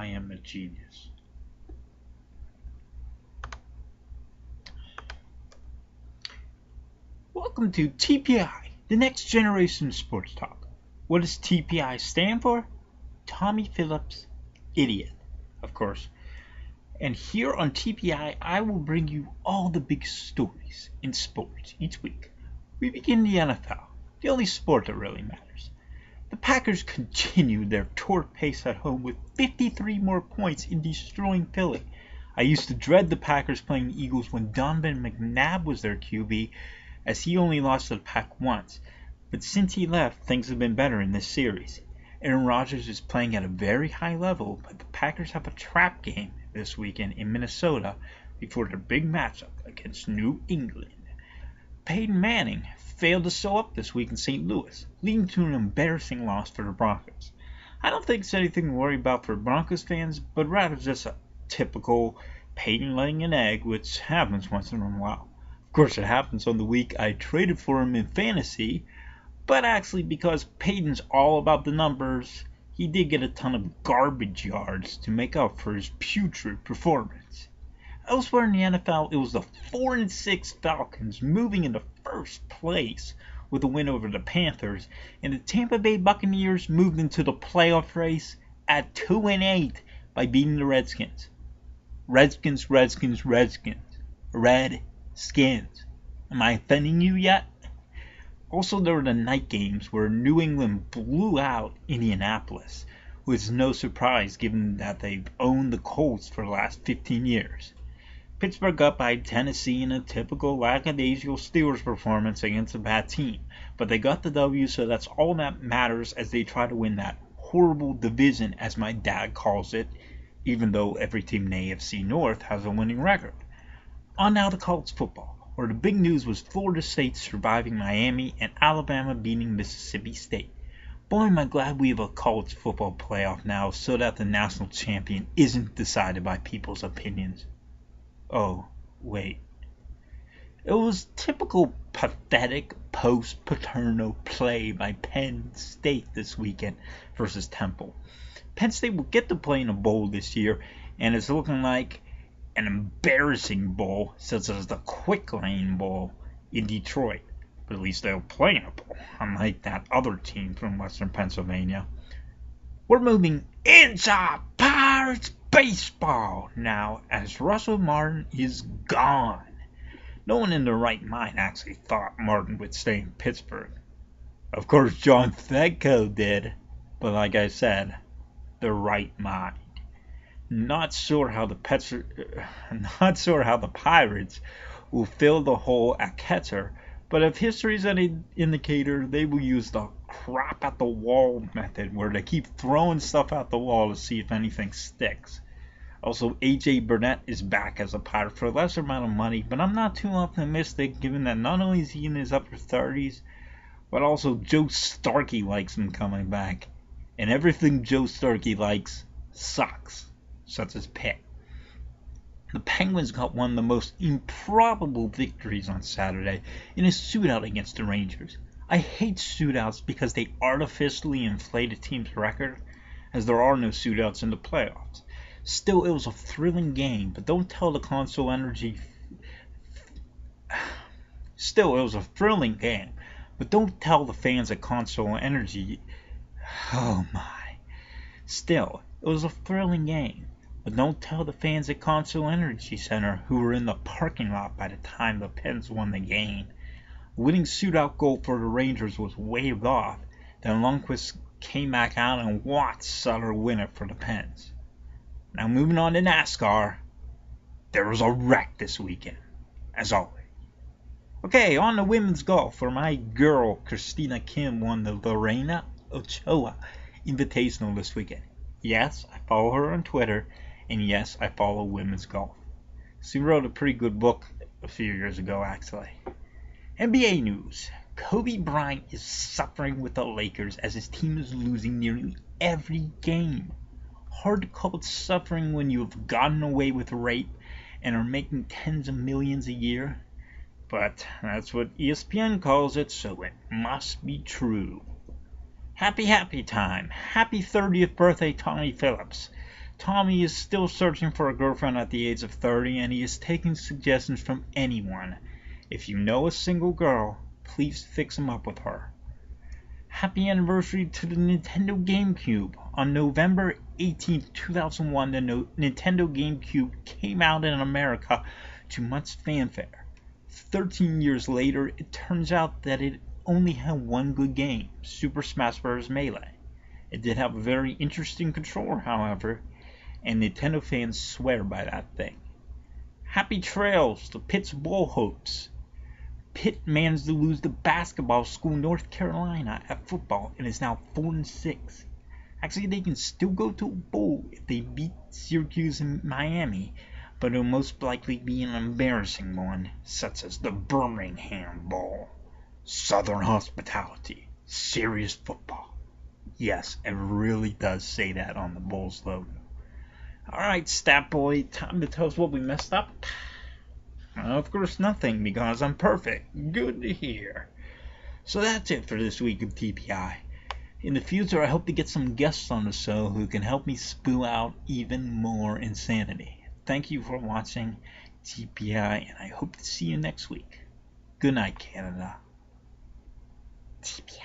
I am a genius. Welcome to TPI, the next generation of sports talk. What does TPI stand for? Tommy Phillips, idiot, of course. And here on TPI, I will bring you all the big stories in sports each week. We begin the NFL, the only sport that really matters. The Packers continued their torrid pace at home with 53 more points in destroying Philly. I used to dread the Packers playing the Eagles when Donovan McNabb was their QB, as he only lost to the Pack once. But since he left, things have been better in this series. Aaron Rodgers is playing at a very high level, but the Packers have a trap game this weekend in Minnesota before their big matchup against New England. Peyton Manning failed to show up this week in St. Louis, leading to an embarrassing loss for the Broncos. I don't think it's anything to worry about for Broncos fans, but rather just a typical Peyton laying an egg, which happens once in a while. Of course, it happens on the week I traded for him in fantasy, but actually because Peyton's all about the numbers, he did get a ton of garbage yards to make up for his putrid performance. Elsewhere in the NFL, it was the 4-6 Falcons moving into first place with a win over the Panthers, and the Tampa Bay Buccaneers moved into the playoff race at 2-8 by beating the Redskins. Redskins. Am I offending you yet? Also, there were the night games where New England blew out Indianapolis, which is no surprise given that they've owned the Colts for the last 15 years. Pittsburgh up by Tennessee in a typical lackadaisical Steelers performance against a bad team, but they got the W, so that's all that matters as they try to win that horrible division, as my dad calls it, even though every team in the AFC North has a winning record. On now to college football, where the big news was Florida State surviving Miami and Alabama beating Mississippi State. Boy, am I glad we have a college football playoff now so that the national champion isn't decided by people's opinions. Oh, wait. It was typical pathetic post-Paterno play by Penn State this weekend versus Temple. Penn State will get to play in a bowl this year, and it's looking like an embarrassing bowl, such as the Quick Lane Bowl in Detroit. But at least they'll play in a bowl, unlike that other team from Western Pennsylvania. We're moving inside Pirates baseball now, as Russell Martin is gone. No one in their right mind actually thought Martin would stay in Pittsburgh. Of course, John Fedko did, but like I said, the right mind. Not sure how the Pirates will fill the hole at catcher, but if history is any indicator, they will use the crap at the wall method, where they keep throwing stuff at the wall to see if anything sticks. Also, A.J. Burnett is back as a Pirate for a lesser amount of money, but I'm not too optimistic given that not only is he in his upper 30s, but also Joe Starkey likes him coming back. And everything Joe Starkey likes sucks, such as Pitt. The Penguins got one of the most improbable victories on Saturday in a shootout against the Rangers. I hate shootouts because they artificially inflate a team's record, as there are no shootouts in the playoffs. Still, it was a thrilling game, but don't tell the Console Energy... Still, it was a thrilling game, but don't tell the fans at Console Energy... Oh my. Still, it was a thrilling game, but don't tell the fans at Console Energy Center who were in the parking lot by the time the Pens won the game. The winning shootout goal for the Rangers was waved off, then Lundqvist came back out and Watts Sutter win it for the Pens. Now moving on to NASCAR, there was a wreck this weekend, as always. Okay, on to women's golf, where my girl Christina Kim won the Lorena Ochoa Invitational this weekend. Yes, I follow her on Twitter, and yes, I follow women's golf. She wrote a pretty good book a few years ago, actually. NBA news. Kobe Bryant is suffering with the Lakers as his team is losing nearly every game. Hard to call it suffering when you have gotten away with rape and are making tens of millions a year. But that's what ESPN calls it, so it must be true. Happy time. Happy 30th birthday, Tommy Phillips. Tommy is still searching for a girlfriend at the age of 30, and he is taking suggestions from anyone. If you know a single girl, please fix him up with her. Happy anniversary to the Nintendo GameCube. On November 18th, 2001, the Nintendo GameCube came out in America to much fanfare. 13 years later, it turns out that it only had one good game, Super Smash Bros. Melee. It did have a very interesting controller, however, and Nintendo fans swear by that thing. Happy trails to Pitt's Bullhopes. Pitt managed to lose the basketball school North Carolina at football and is now 4-6. Actually, they can still go to a bowl if they beat Syracuse and Miami, but it'll most likely be an embarrassing one, such as the Birmingham Bowl. Southern hospitality, serious football. Yes, it really does say that on the Bulls logo. Alright, Stat Boy, time to tell us what we messed up. Of course, nothing, because I'm perfect. Good to hear. So that's it for this week of TPI. In the future, I hope to get some guests on the show who can help me spew out even more insanity. Thank you for watching TPI, and I hope to see you next week. Good night, Canada. TPI.